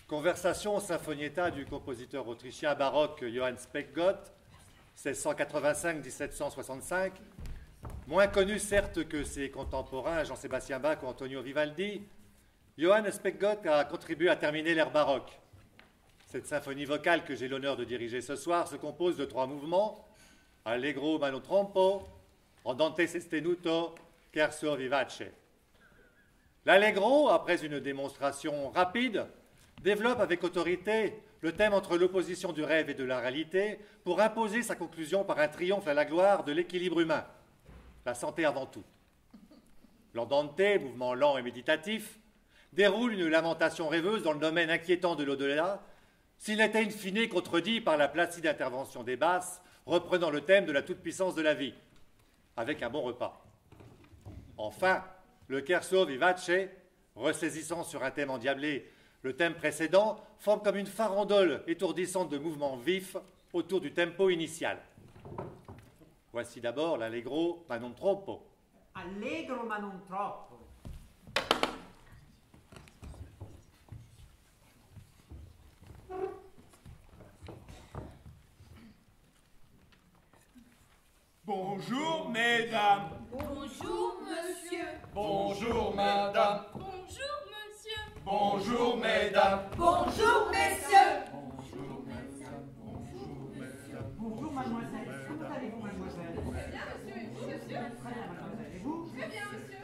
Conversation Sinfonietta du compositeur autrichien baroque Johann Speckgott, 1685-1765, moins connu certes que ses contemporains Jean-Sébastien Bach ou Antonio Vivaldi, Johann Speckgott a contribué à terminer l'ère baroque. Cette symphonie vocale que j'ai l'honneur de diriger ce soir se compose de 3 mouvements, Allegro mano trompo, Andante sostenuto, Scherzo vivace. L'Allegro, après une démonstration rapide, développe avec autorité le thème entre l'opposition du rêve et de la réalité pour imposer sa conclusion par un triomphe à la gloire de l'équilibre humain, la santé avant tout. L'Andante, mouvement lent et méditatif, déroule une lamentation rêveuse dans le domaine inquiétant de l'au-delà, s'il n'était in fine contredit par la placide intervention des basses, reprenant le thème de la toute-puissance de la vie, avec un bon repas. Enfin, le Scherzo vivace, ressaisissant sur un thème endiablé le thème précédent, forme comme une farandole étourdissante de mouvements vifs autour du tempo initial. Voici d'abord l'Allegro ma non troppo. Allegro ma non troppo. Bonjour mesdames. Bonjour monsieur. Bonjour madame. Bonjour monsieur. Bonjour mesdames. Bonjour messieurs. Bonjour mesdames. Bonjour mesdames. Bonjour mademoiselle. Comment allez-vous mademoiselle? Très bien monsieur. Et vous monsieur? Très bien mademoiselle. Et vous? Très bien monsieur.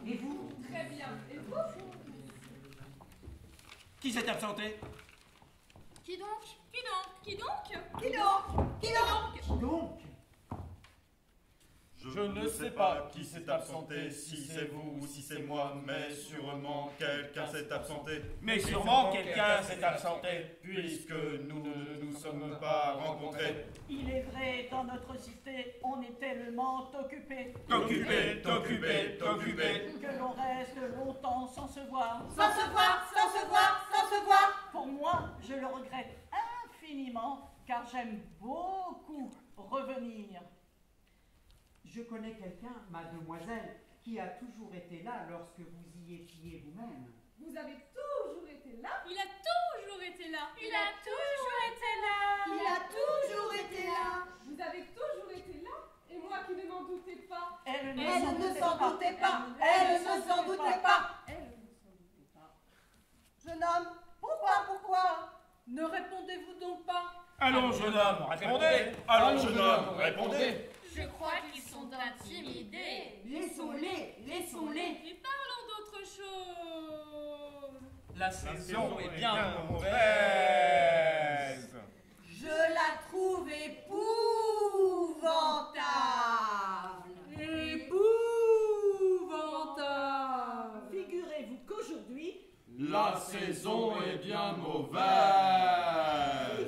Et vous? Très bien. Et vous? Qui s'est absenté? Qui donc? Qui donc? Qui donc? Qui donc? Qui donc? Qui donc? Je ne sais pas qui s'est absenté, si c'est vous ou si c'est moi, mais sûrement quelqu'un s'est absenté. Mais sûrement quelqu'un s'est absenté. Puisque nous ne nous sommes pas rencontrés. Il est vrai, dans notre cité, on est tellement occupé Occupé, occupé, occupé. que l'on reste longtemps sans se voir. Sans se voir, sans se voir, sans se voir. Pour moi, je le regrette infiniment, car j'aime beaucoup revenir. Je connais quelqu'un, mademoiselle, qui a toujours été là lorsque vous y étiez vous-même. Vous avez toujours été là. Il a toujours été là. Il a toujours été là. Il a toujours été là. Vous avez toujours été là. Et moi qui ne m'en doutais pas. Elle ne s'en doutait pas. Elle ne s'en doutait pas. Elle ne s'en doutait pas. Jeune homme, pourquoi? Ne répondez-vous donc pas? Allons jeune homme, répondez. Allons jeune homme, répondez. Je crois qu'ils sont intimidés. Laissons-les. Et parlons d'autre chose. La saison est bien mauvaise. Je la trouve épouvantable. Épouvantable. Figurez-vous qu'aujourd'hui, La saison est bien mauvaise.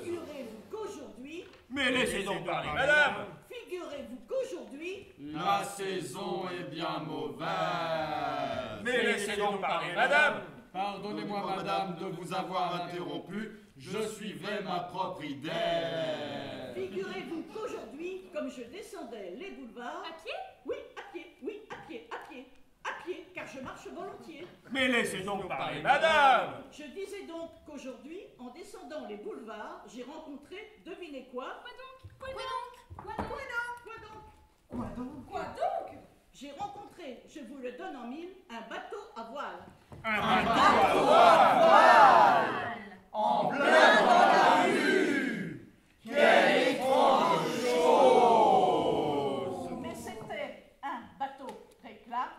figurez-vous qu'aujourd'hui, Mais laissez donc parler madame. figurez-vous qu'aujourd'hui, La saison est bien mauvaise. Mais laissez donc parler madame. Pardonnez-moi, madame, de vous avoir interrompu. Je suivais ma propre idée. figurez-vous qu'aujourd'hui, comme je descendais les boulevards, À pied? oui, à pied, à pied, car je marche volontiers. Mais laissez donc parler madame. Je disais donc qu'aujourd'hui, en descendant les boulevards, j'ai rencontré, devinez quoi? Quoi donc? Quoi donc? Quoi donc? Quoi donc? J'ai rencontré, je vous le donne en mille, un bateau à voile. Un bateau à voile. En plein dans la rue. Quelle étrange chose. Mais c'était un bateau réclame,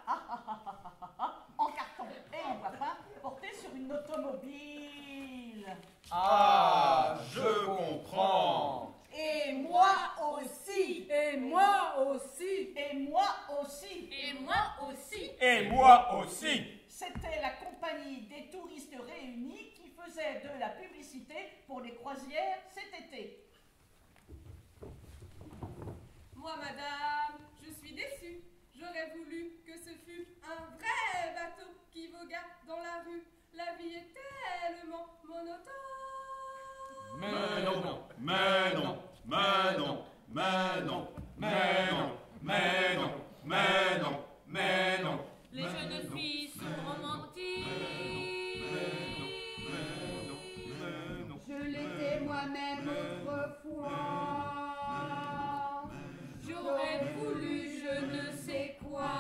en carton et en papin, porté sur une automobile. Ah, je comprends. Et moi aussi. Et moi aussi. Et moi aussi. Et moi aussi. Et moi aussi. C'était la compagnie des touristes réunis qui faisait de la publicité pour les croisières cet été. Moi, madame, je suis déçue. J'aurais voulu que ce fût un vrai bateau qui voguât dans la rue. La vie est tellement monotone. Mais non, mais non, mais non, mais non, mais non, mais non, mais non, mais non. Les jeunes filles sont romantiques. Je l'étais moi-même autrefois. J'aurais voulu je ne sais quoi.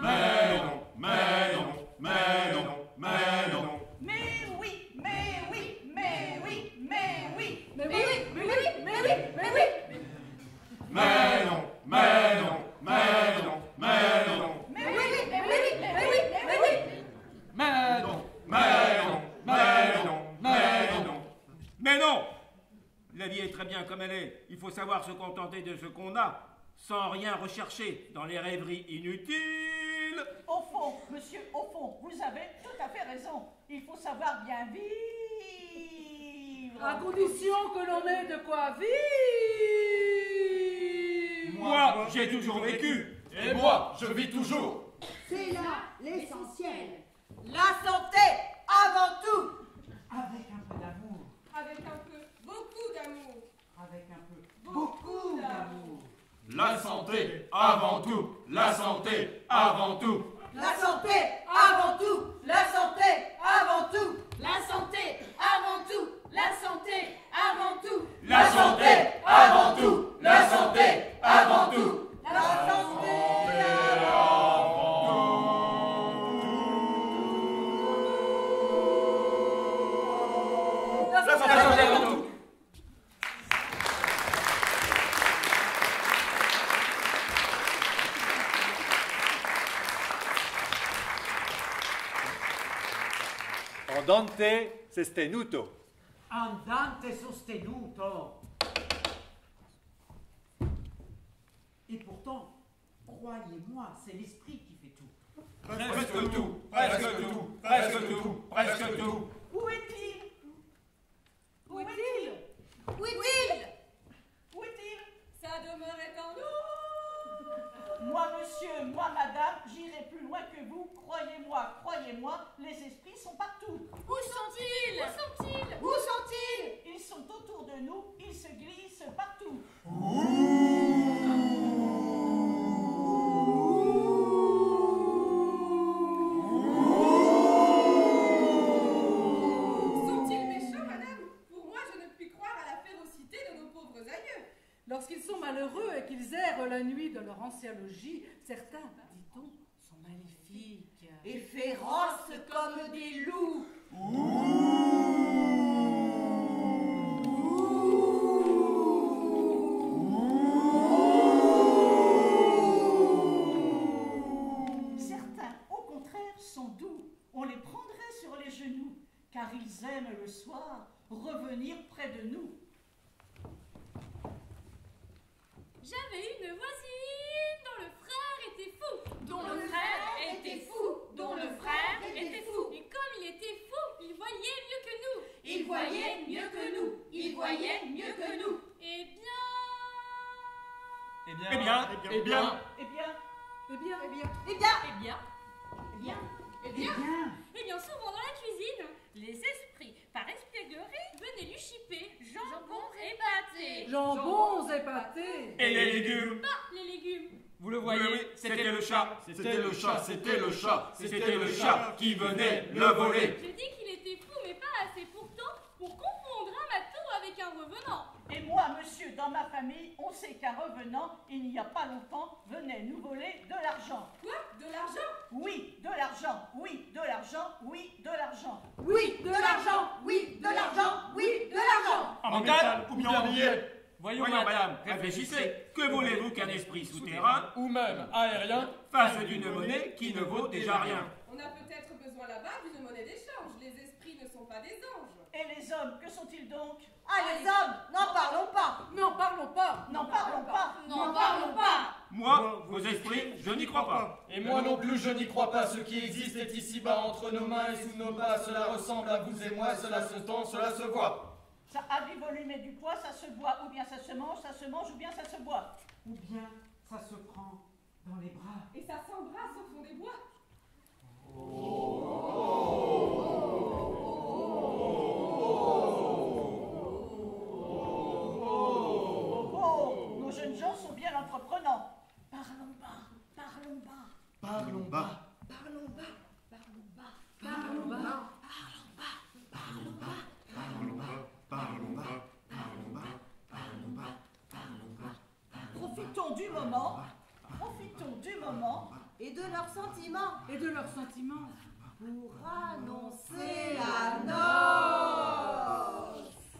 Mais non, mais non, mais non, mais non. Mais oui, mais oui, mais oui, mais oui. Mais oui, mais oui, mais oui, mais oui. Mais non, mais non, mais non, mais non. Mais oui, mais oui, mais oui, mais oui. Mais non, mais non, mais non, mais non. Mais non! La vie est très bien comme elle est. Il faut savoir se contenter de ce qu'on a, sans rien rechercher dans les rêveries inutiles. Au fond, monsieur, au fond, vous avez tout à fait raison. Il faut savoir bien vivre. À condition que l'on ait de quoi vivre. Moi, j'ai toujours vécu. Et moi, je vis toujours. C'est là l'essentiel. La santé avant tout. Avec un peu d'amour. Avec un peu, beaucoup d'amour. Avec un peu, beaucoup d'amour. La santé avant tout, la santé avant tout. La santé avant tout. La santé avant tout. La santé avant tout. La santé avant tout. La santé avant tout, la santé avant tout. La santé La santé avant tout. Andante sostenuto. Andante sostenuto. Et pourtant, croyez-moi, c'est l'esprit qui fait tout. Presque tout, presque tout, presque tout, presque tout. Où est-il? Où est-il? Où est-il? Où est-il? Sa demeure est en nous. Moi, monsieur, moi, madame, j'irai plus loin que vous. Croyez-moi, croyez-moi, les esprits sont partout. Où sont-ils? Où sont-ils? Où sont-ils? Ils sont autour de nous, ils se glissent partout. Sont-ils méchants, madame? Pour moi, je ne puis croire à la férocité de nos pauvres aïeux. Lorsqu'ils sont malheureux et qu'ils errent la nuit de leur ancien logis, certains, dit-on, sont maléfiques. Et féroces comme des loups. Certains, au contraire, sont doux. On les prendrait sur les genoux, car ils aiment le soir revenir près de nous. J'avais une voisine dont le frère était fou. Dont le frère était fou. Dont le frère était fou. Et comme il était fou, il voyait mieux que nous. Il voyait mieux que nous. Il voyait mieux que nous. Eh bien... Eh bien, Eh bien, Eh bien, Eh bien. Eh bien... Eh bien. Eh bien... Eh bien. Eh bien, souvent dans la cuisine, les esprits, par espièglerie, venaient lui chipper jambon et pâté. jambons épatés. et les légumes. Pas les légumes. Vous le voyez, c'était le chat. C'était le chat, c'était le chat, c'était le chat qui venait le voler. Je dis qu'il était fou, mais pas assez pourtant pour confondre un matou avec un revenant. Et moi, monsieur, dans ma famille, on sait qu'un revenant, il n'y a pas longtemps, venait nous voler de l'argent. Quoi? De l'argent? Oui, de l'argent, oui, de l'argent, oui, de l'argent. Oui, de l'argent. Oui, de l'argent. Oui, de l'argent. En métal ou bien en billet. Voyons, madame, réfléchissez. Que voulez-vous qu'un esprit souterrain, ou même aérien, fasse d'une monnaie qui ne vaut déjà rien? On a peut-être besoin là-bas d'une monnaie d'échange. Les esprits ne sont pas des anges. Et les hommes, que sont-ils donc? Ah, les hommes, n'en parlons pas. N'en parlons pas. N'en parlons pas. N'en parlons pas. Moi, vos esprits, je n'y crois pas. Et moi non plus, je n'y crois pas. Ce qui existe est ici-bas, entre nos mains et sous nos pas. Cela ressemble à vous et moi, cela se tend, cela se voit. Ça a du volume et du poids, ça se boit, ou bien ça se mange ou bien ça se boit. Ou bien ça se prend dans les bras. Et ça s'embrasse au fond des bois. Oh, nos jeunes gens sont bien entreprenants. Parlons bas, parlons bas. Parlons bas. Parlons bas, parlons bas, Parlons bas. parlons bas, Parlons bas. Parlons bas. Parlons bas. Parlons bas. Parlons bas. Parlons bas. Profitons du moment. Profitons du moment. et de leurs sentiments pour annoncer la noce.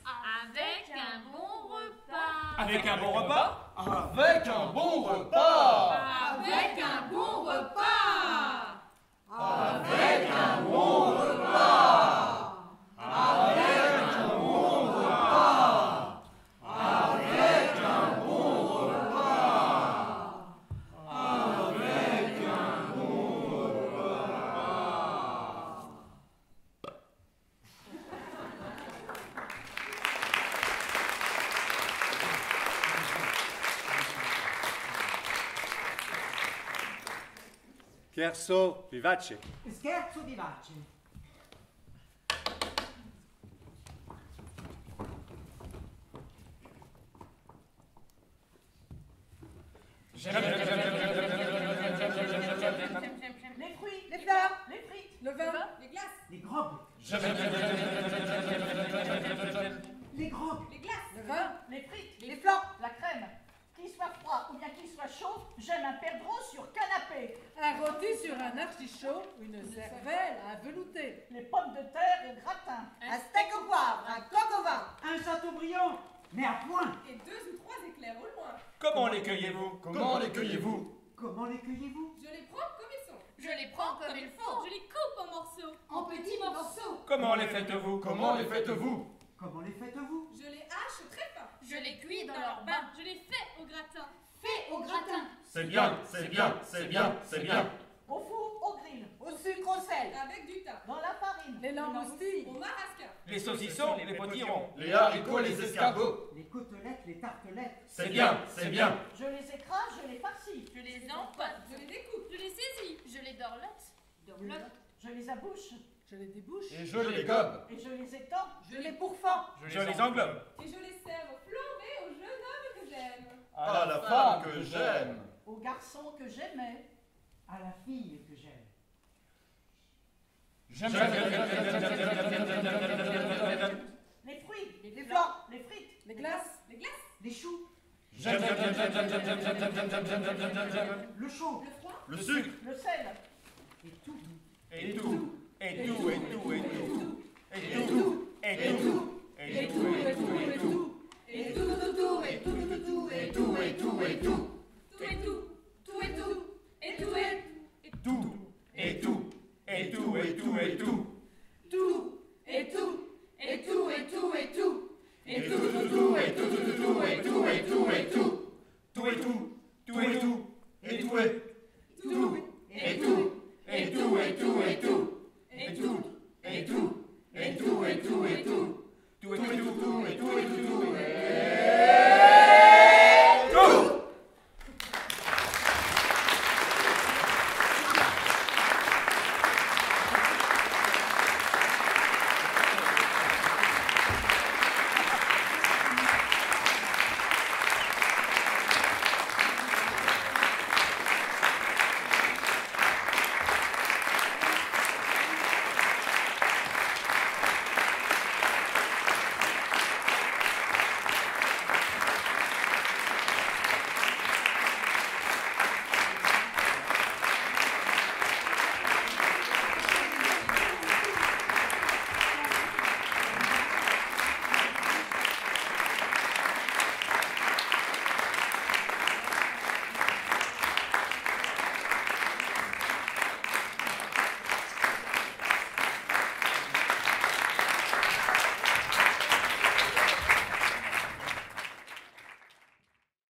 Avec un bon repas. Avec un bon repas? Avec un bon repas. Avec un bon repas. Avec un bon repas. Avec un bon repas. Avec un bon repas. Avec un bon repas. Scherzo vivace. Scherzo vivace. Les fruits, Les fleurs, les frites, Le vin, Les glaces, Les grogues. Les grogues. les glaces, le vin, les frites, les flancs, la crème. Qu'il soit froid ou bien qu'il soit chaud, j'aime un perdreau sur canapé. un rôti sur un artichaut, une cervelle à velouter. Les pommes de terre au gratin. un steak au poivre, un coq au vin. Un chateaubriand, mais à point. et 2 ou 3 éclairs au loin. Comment les cueillez-vous? Comment les cueillez-vous? Comment les cueillez-vous? Je les prends comme ils sont. Je les prends comme il faut. Je les coupe en morceaux. En petits morceaux. Comment les faites-vous? Comment les faites-vous? Comment les faites-vous? Je les hache très fin. Je les cuis dans leur bain. Je les fais au gratin. Fait au gratin. C'est bien, c'est bien, c'est bien, c'est bien. Au four, au grill, Au sucre, au sel. Avec du thym. dans la farine. Les langoustines, Au marasquin. Les saucissons, les potirons. Les haricots, les escargots. Les côtelettes, les tartelettes. C'est bien, c'est bien. Je les écrase, je les farcis. Je les empote. Je les découpe. Je les saisis. Je les dorlote. Je les abouche je les débouche. Et je les gobe. et je les étends. Je les pourfends. Je les englobe. Et je les sers flambés au jeune homme que j'aime. À la femme que j'aime. Au garçon que j'aimais. À la fille que j'aime. Les fruits, Les flancs. les frites, Les glaces, Les glaces, Les choux. Le Le chaud. le froid, Le sucre. le sel. Et tout. Et tout. Et tout, et tout, et tout. Et tout.